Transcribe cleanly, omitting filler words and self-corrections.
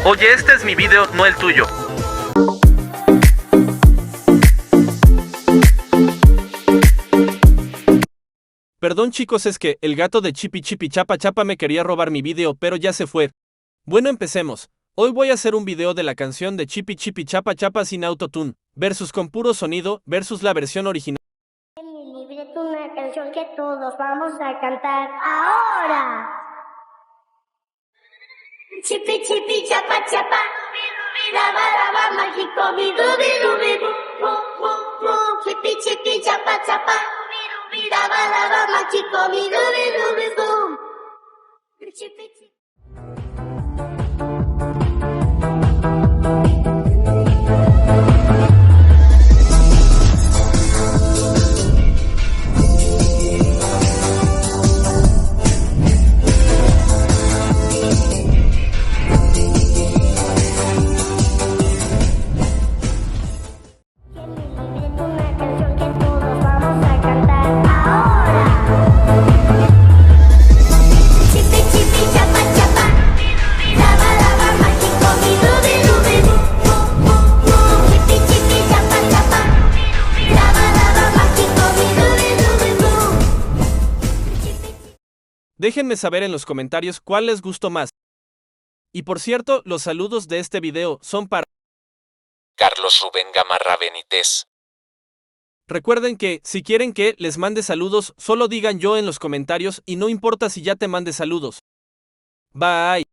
Oye, este es mi video, no el tuyo. Perdón chicos, es que el gato de Chipi Chipi Chapa Chapa me quería robar mi video, pero ya se fue. Bueno, empecemos. Hoy voy a hacer un video de la canción de Chipi Chipi Chapa Chapa sin autotune, versus con puro sonido, versus la versión original. En mi libreto una canción que todos vamos a cantar ahora. Chipi chipi chapa chapa, raba raba mágico, mi rubi rubi bu. Chipi chipi chapa chapa, raba raba mágico, mi rubi rubi bu. Chipi chipi. Déjenme saber en los comentarios cuál les gustó más. Y por cierto, los saludos de este video son para Carlos Rubén Gamarra Benítez. Recuerden que, si quieren que les mande saludos, solo digan yo en los comentarios y no importa si ya te mande saludos. Bye.